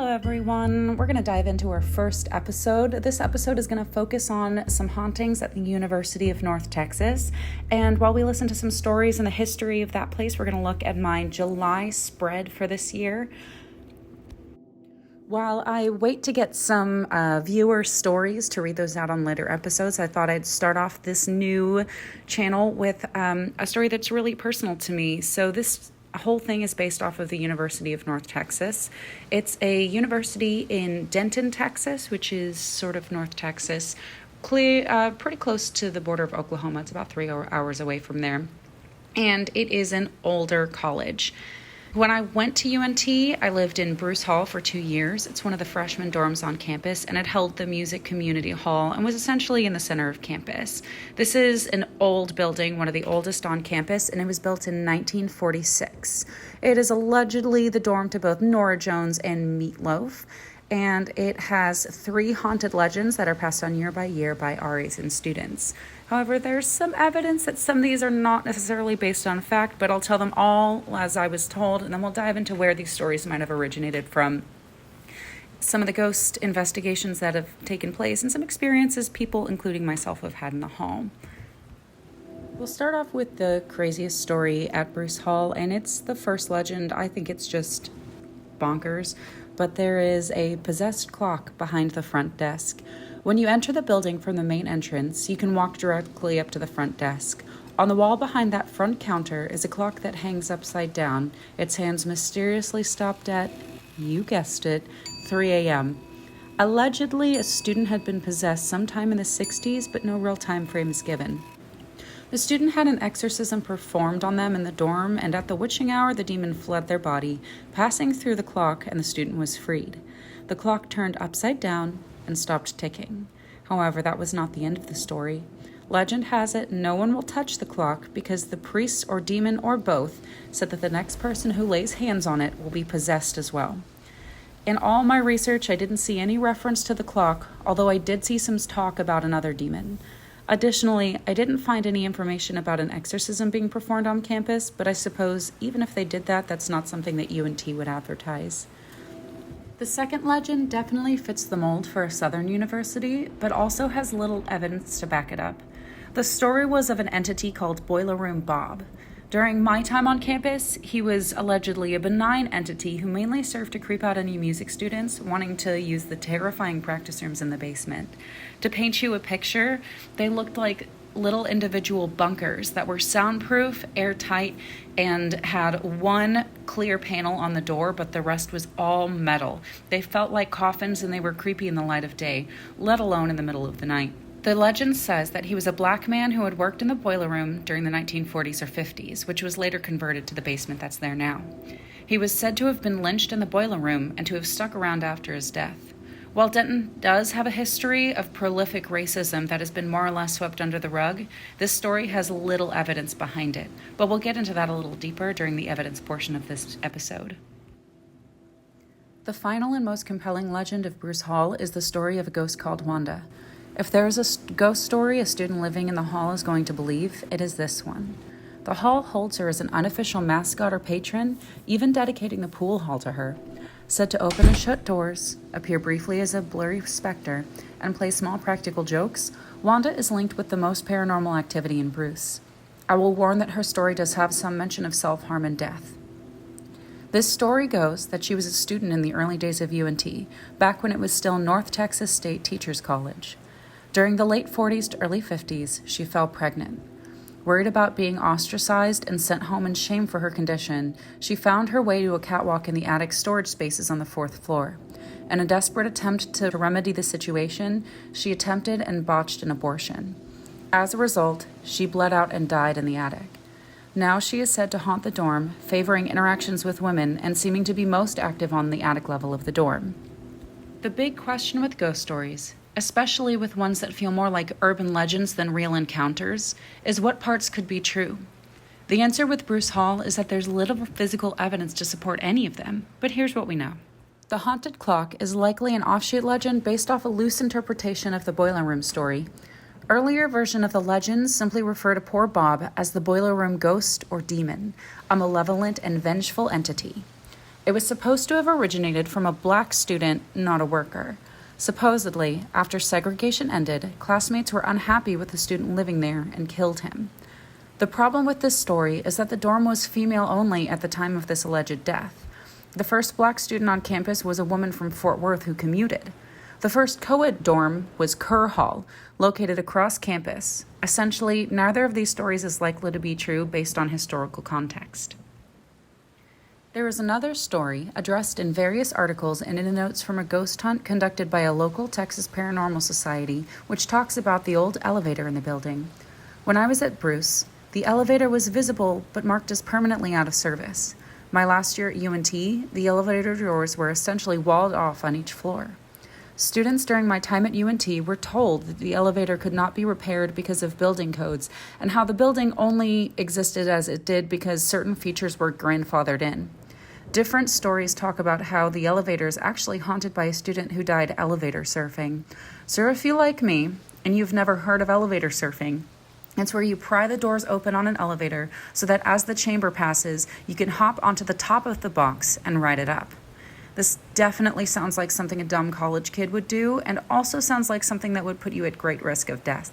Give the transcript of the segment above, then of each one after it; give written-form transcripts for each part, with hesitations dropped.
everyone. We're going to dive into our first episode. This episode is going to focus on some hauntings at the University of North Texas. And while we listen to some stories and the history of that place, we're going to look at my July spread for this year. While I wait to get some viewer stories to read those out on later episodes, I thought I'd start off this new channel with a story that's really personal to me. So this whole thing is based off of the University of North Texas. It's a university in Denton, Texas, which is sort of North Texas, pretty close to the border of Oklahoma. It's about 3 hours away from there. And it is an older college. When I went to UNT, I lived in Bruce Hall for 2 years. It's one of the freshman dorms on campus, and it held the music community hall and was essentially in the center of campus. This is an old building, one of the oldest on campus, and it was built in 1946. It is allegedly the dorm to both Norah Jones and Meatloaf, and it has 3 haunted legends that are passed on year by RAs and students. However, there's some evidence that some of these are not necessarily based on fact, but I'll tell them all as I was told, and then we'll dive into where these stories might have originated from, some of the ghost investigations that have taken place, and some experiences people, including myself, have had in the hall. We'll start off with the craziest story at Bruce Hall, and it's the first legend. I think it's just bonkers, but there is a possessed clock behind the front desk. When you enter the building from the main entrance, you can walk directly up to the front desk. On the wall behind that front counter is a clock that hangs upside down, its hands mysteriously stopped at, you guessed it, 3 a.m. Allegedly, a student had been possessed sometime in the 60s, but no real time frame is given. The student had an exorcism performed on them in the dorm, and at the witching hour, the demon fled their body, passing through the clock, and the student was freed. The clock turned upside down and stopped ticking. However, that was not the end of the story. Legend has it no one will touch the clock because the priest or demon or both said that the next person who lays hands on it will be possessed as well. In all my research, I didn't see any reference to the clock, although I did see some talk about another demon. Additionally, I didn't find any information about an exorcism being performed on campus, but I suppose even if they did that, that's not something that UNT would advertise. The second legend definitely fits the mold for a southern university, but also has little evidence to back it up. The story was of an entity called Boiler Room Bob. During my time on campus, he was allegedly a benign entity who mainly served to creep out any music students wanting to use the terrifying practice rooms in the basement. To paint you a picture, they looked like little individual bunkers that were soundproof, airtight, and had one clear panel on the door, but the rest was all metal. They felt like coffins and they were creepy in the light of day, let alone in the middle of the night. The legend says that he was a black man who had worked in the boiler room during the 1940s or 50s, which was later converted to the basement that's there now. He was said to have been lynched in the boiler room and to have stuck around after his death. While Denton does have a history of prolific racism that has been more or less swept under the rug, this story has little evidence behind it, but we'll get into that a little deeper during the evidence portion of this episode. The final and most compelling legend of Bruce Hall is the story of a ghost called Wanda. If there is a ghost story a student living in the hall is going to believe, it is this one. The hall holds her as an unofficial mascot or patron, even dedicating the pool hall to her. Said to open and shut doors, appear briefly as a blurry specter, and play small practical jokes, Wanda is linked with the most paranormal activity in Bruce. I will warn that her story does have some mention of self-harm and death. This story goes that she was a student in the early days of UNT, back when it was still North Texas State Teachers College. During the late 40s to early 50s, she fell pregnant. Worried about being ostracized and sent home in shame for her condition, she found her way to a catwalk in the attic storage spaces on the 4th floor. In a desperate attempt to remedy the situation, she attempted and botched an abortion. As a result, she bled out and died in the attic. Now she is said to haunt the dorm, favoring interactions with women and seeming to be most active on the attic level of the dorm. The big question with ghost stories, especially with ones that feel more like urban legends than real encounters, is what parts could be true. The answer with Bruce Hall is that there's little physical evidence to support any of them, but here's what we know. The haunted clock is likely an offshoot legend based off a loose interpretation of the boiler room story. Earlier version of the legends simply refer to poor Bob as the boiler room ghost or demon, a malevolent and vengeful entity. It was supposed to have originated from a black student, not a worker. Supposedly, after segregation ended, classmates were unhappy with the student living there and killed him. The problem with this story is that the dorm was female only at the time of this alleged death. The first black student on campus was a woman from Fort Worth who commuted. The first co-ed dorm was Kerr Hall, located across campus. Essentially, neither of these stories is likely to be true based on historical context. There is another story addressed in various articles and in notes from a ghost hunt conducted by a local Texas Paranormal Society, which talks about the old elevator in the building. When I was at Bruce, the elevator was visible but marked as permanently out of service. My last year at UNT, the elevator doors were essentially walled off on each floor. Students during my time at UNT were told that the elevator could not be repaired because of building codes, and how the building only existed as it did because certain features were grandfathered in. Different stories talk about how the elevator is actually haunted by a student who died elevator surfing. So if you like me, and you've never heard of elevator surfing, it's where you pry the doors open on an elevator so that as the chamber passes, you can hop onto the top of the box and ride it up. This definitely sounds like something a dumb college kid would do, and also sounds like something that would put you at great risk of death.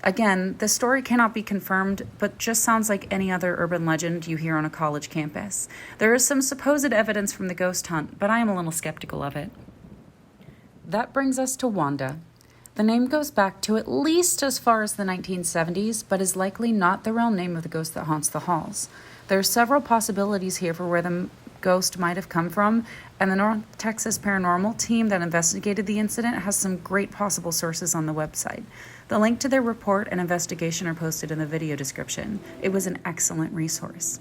Again, this story cannot be confirmed, but just sounds like any other urban legend you hear on a college campus. There is some supposed evidence from the ghost hunt, but I am a little skeptical of it. That brings us to Wanda. The name goes back to at least as far as the 1970s, but is likely not the real name of the ghost that haunts the halls. There are several possibilities here for where the ghost might have come from, and the North Texas Paranormal team that investigated the incident has some great possible sources on the website. The link to their report and investigation are posted in the video description. It was an excellent resource.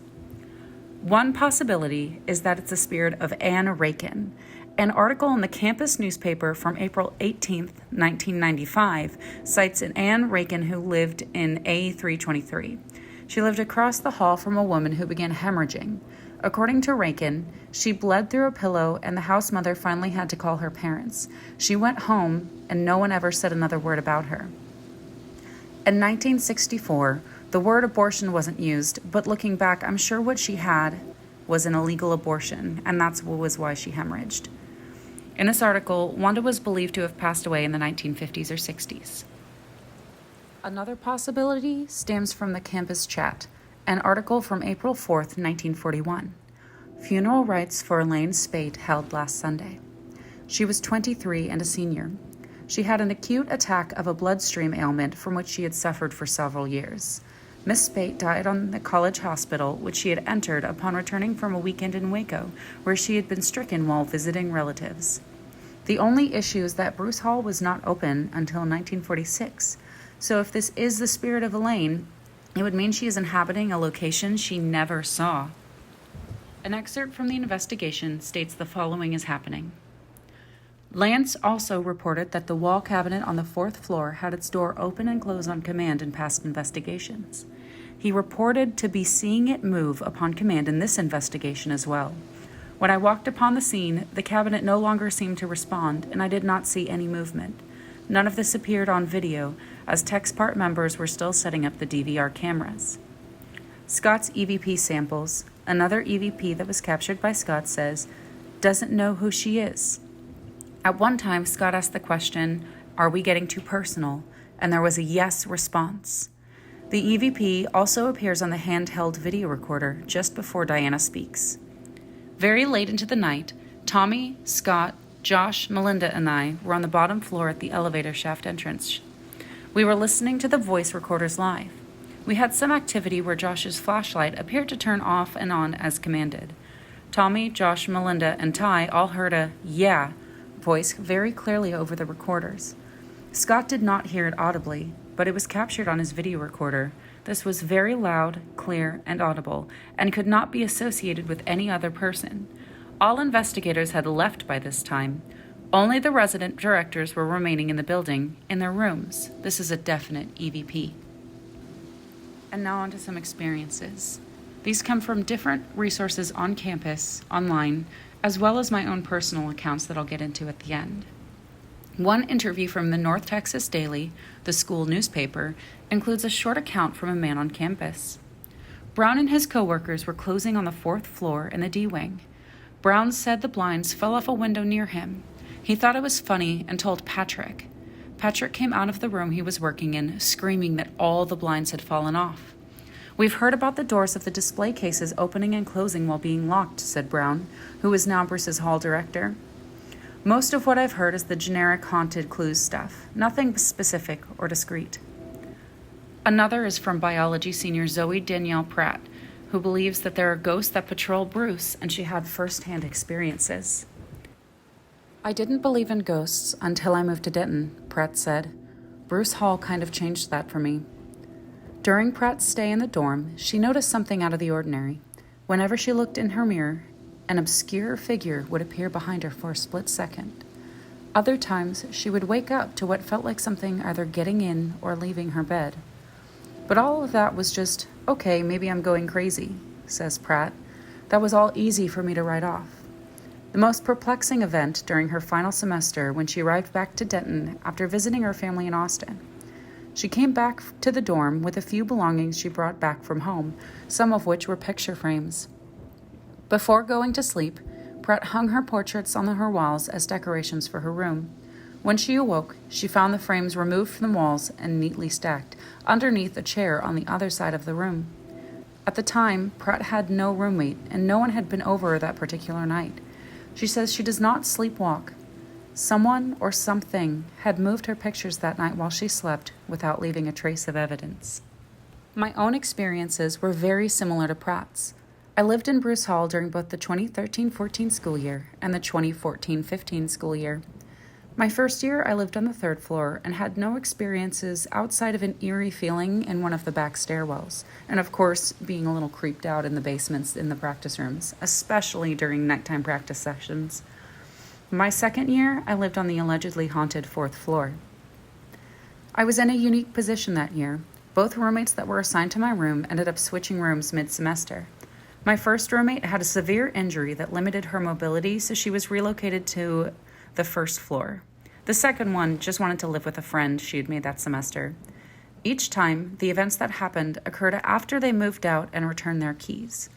One possibility is that it's the spirit of Anne Rakin. An article in the campus newspaper from April 18, 1995, cites an Anne Rakin who lived in A323. She lived across the hall from a woman who began hemorrhaging. According to Rakin, she bled through a pillow and the house mother finally had to call her parents. She went home and no one ever said another word about her. In 1964, the word abortion wasn't used, but looking back, I'm sure what she had was an illegal abortion, and that's why she hemorrhaged. In this article, Wanda was believed to have passed away in the 1950s or 60s. Another possibility stems from the campus chat, an article from April 4th, 1941. Funeral rites for Elaine Spate held last Sunday. She was 23 and a senior. She had an acute attack of a bloodstream ailment from which she had suffered for several years. Miss Spate died on the college hospital, which she had entered upon returning from a weekend in Waco, where she had been stricken while visiting relatives. The only issue is that Bruce Hall was not open until 1946, so if this is the spirit of Elaine, it would mean she is inhabiting a location she never saw. An excerpt from the investigation states the following is happening. Lance also reported that the wall cabinet on the 4th floor had its door open and close on command in past investigations. He reported to be seeing it move upon command in this investigation as well. When I walked upon the scene, the cabinet no longer seemed to respond, and I did not see any movement. None of this appeared on video, as TechSpart members were still setting up the DVR cameras. Scott's EVP samples, another EVP that was captured by Scott, says, doesn't know who she is. At one time, Scott asked the question, are we getting too personal? And there was a yes response. The EVP also appears on the handheld video recorder just before Diana speaks. Very late into the night, Tommy, Scott, Josh, Melinda, and I were on the bottom floor at the elevator shaft entrance. We were listening to the voice recorders live. We had some activity where Josh's flashlight appeared to turn off and on as commanded. Tommy, Josh, Melinda, and Ty all heard a yeah voice very clearly over the recorders. Scott did not hear it audibly, but it was captured on his video recorder. This was very loud, clear, and audible, and could not be associated with any other person. All investigators had left by this time. Only the resident directors were remaining in the building, in their rooms. This is a definite EVP. And now on to some experiences. These come from different resources on campus, online, as well as my own personal accounts that I'll get into at the end. One interview from the North Texas Daily, the school newspaper, includes a short account from a man on campus. Brown and his coworkers were closing on the 4th floor in the D wing. Brown said the blinds fell off a window near him. He thought it was funny and told Patrick. Patrick came out of the room he was working in, screaming that all the blinds had fallen off. We've heard about the doors of the display cases opening and closing while being locked, said Brown, who is now Bruce's hall director. Most of what I've heard is the generic haunted clues stuff, nothing specific or discreet. Another is from biology senior Zoe Danielle Pratt, who believes that there are ghosts that patrol Bruce, and she had first-hand experiences. I didn't believe in ghosts until I moved to Denton, Pratt said. Bruce Hall kind of changed that for me. During Pratt's stay in the dorm, she noticed something out of the ordinary. Whenever she looked in her mirror, an obscure figure would appear behind her for a split second. Other times, she would wake up to what felt like something either getting in or leaving her bed. But all of that was just, okay, maybe I'm going crazy, says Pratt. That was all easy for me to write off. The most perplexing event during her final semester when she arrived back to Denton after visiting her family in Austin. She came back to the dorm with a few belongings she brought back from home, some of which were picture frames. Before going to sleep, Pratt hung her portraits on her walls as decorations for her room. When she awoke, she found the frames removed from the walls and neatly stacked underneath a chair on the other side of the room. At the time, Pratt had no roommate, and no one had been over that particular night. She says she does not sleepwalk. Someone or something had moved her pictures that night while she slept without leaving a trace of evidence. My own experiences were very similar to Pratt's. I lived in Bruce Hall during both the 2013-14 school year and the 2014-15 school year. My first year, I lived on the third floor and had no experiences outside of an eerie feeling in one of the back stairwells, and of course, being a little creeped out in the basements in the practice rooms, especially during nighttime practice sessions. My second year, I lived on the allegedly haunted fourth floor. I was in a unique position that year. Both roommates that were assigned to my room ended up switching rooms mid-semester. My first roommate had a severe injury that limited her mobility, so she was relocated to the first floor. The second one just wanted to live with a friend she had made that semester. Each time, the events that happened occurred after they moved out and returned their keys.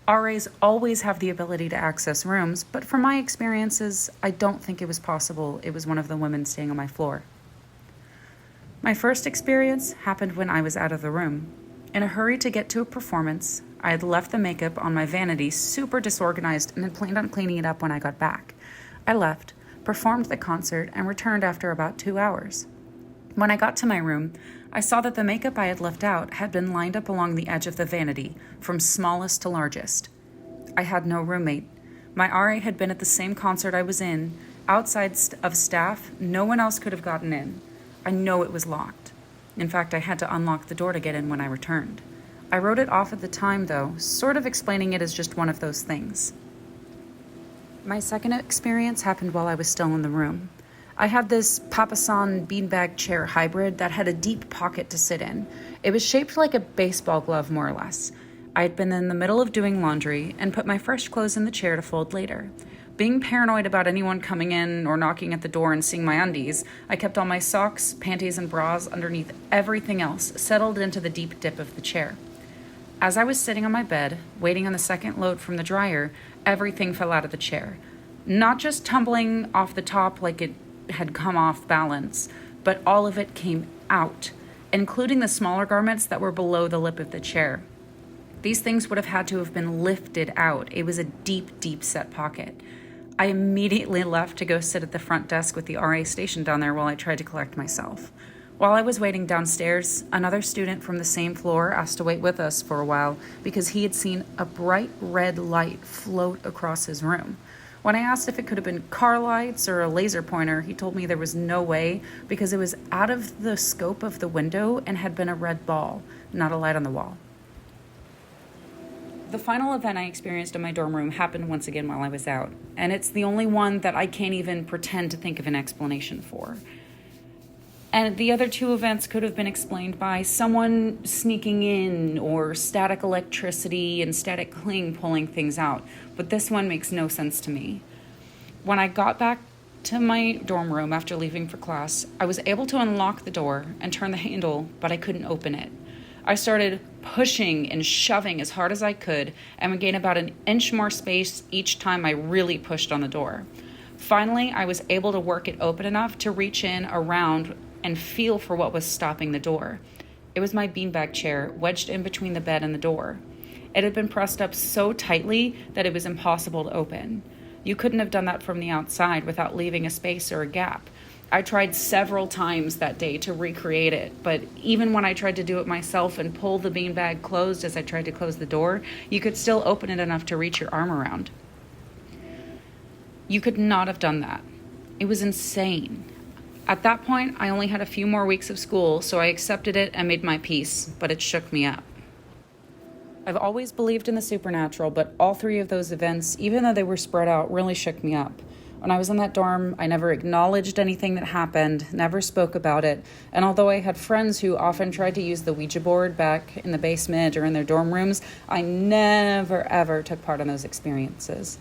RAs always have the ability to access rooms, but from my experiences, I don't think it was possible it was one of the women staying on my floor. My first experience happened when I was out of the room. In a hurry to get to a performance, I had left the makeup on my vanity super disorganized and had planned on cleaning it up when I got back. I left, performed the concert, and returned after about 2 hours. When I got to my room, I saw that the makeup I had left out had been lined up along the edge of the vanity, from smallest to largest. I had no roommate. My RA had been at the same concert I was in. Outside of staff, no one else could have gotten in. I know it was locked. In fact, I had to unlock the door to get in when I returned. I wrote it off at the time, though, sort of explaining it as just one of those things. My second experience happened while I was still in the room. I had this papasan beanbag chair hybrid that had a deep pocket to sit in. It was shaped like a baseball glove, more or less. I had been in the middle of doing laundry and put my fresh clothes in the chair to fold later. Being paranoid about anyone coming in or knocking at the door and seeing my undies, I kept all my socks, panties, and bras underneath everything else, settled into the deep dip of the chair. As I was sitting on my bed, waiting on the second load from the dryer, everything fell out of the chair. Not just tumbling off the top like it had come off balance, but all of it came out, including the smaller garments that were below the lip of the chair. These things would have had to have been lifted out. It was a deep, deep set pocket. I immediately left to go sit at the front desk with the RA stationed down there while I tried to collect myself. While I was waiting downstairs, another student from the same floor asked to wait with us for a while because he had seen a bright red light float across his room. When I asked if it could have been car lights or a laser pointer, he told me there was no way because it was out of the scope of the window and had been a red ball, not a light on the wall. The final event I experienced in my dorm room happened once again while I was out, and it's the only one that I can't even pretend to think of an explanation for. And the other two events could have been explained by someone sneaking in or static electricity and static cling pulling things out, but this one makes no sense to me. When I got back to my dorm room after leaving for class, I was able to unlock the door and turn the handle, but I couldn't open it. I started pushing and shoving as hard as I could and would gain about an inch more space each time I really pushed on the door. Finally, I was able to work it open enough to reach in around and feel for what was stopping the door. It was my beanbag chair wedged in between the bed and the door. It had been pressed up so tightly that it was impossible to open. You couldn't have done that from the outside without leaving a space or a gap. I tried several times that day to recreate it, but even when I tried to do it myself and pull the beanbag closed as I tried to close the door, you could still open it enough to reach your arm around. You could not have done that. It was insane. At that point, I only had a few more weeks of school, so I accepted it and made my peace, but it shook me up. I've always believed in the supernatural, but all three of those events, even though they were spread out, really shook me up. When I was in that dorm, I never acknowledged anything that happened, never spoke about it, and although I had friends who often tried to use the Ouija board back in the basement or in their dorm rooms, I never ever took part in those experiences.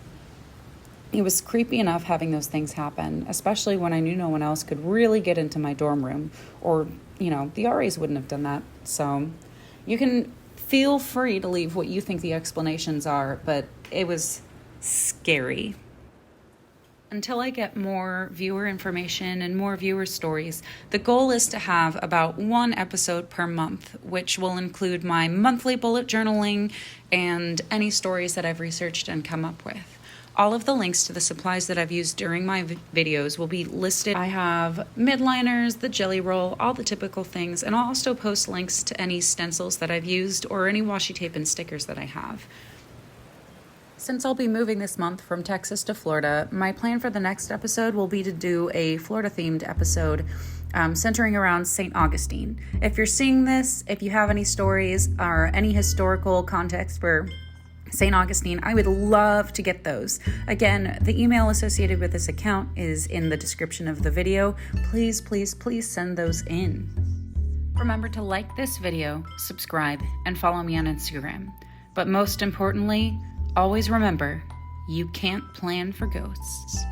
It was creepy enough having those things happen, especially when I knew no one else could really get into my dorm room, or, the RAs wouldn't have done that. So you can feel free to leave what you think the explanations are, but it was scary. Until I get more viewer information and more viewer stories, the goal is to have about one episode per month, which will include my monthly bullet journaling and any stories that I've researched and come up with. All of the links to the supplies that I've used during my videos will be listed. I have Midliners, the jelly roll, all the typical things, and I'll also post links to any stencils that I've used or any washi tape and stickers that I have. Since I'll be moving this month from Texas to Florida, my plan for the next episode will be to do a Florida-themed episode centering around St. Augustine. If you're seeing this, if you have any stories or any historical context for St. Augustine, I would love to get those. Again, the email associated with this account is in the description of the video. Please, please, please send those in. Remember to like this video, subscribe, and follow me on Instagram. But most importantly, always remember, you can't plan for ghosts.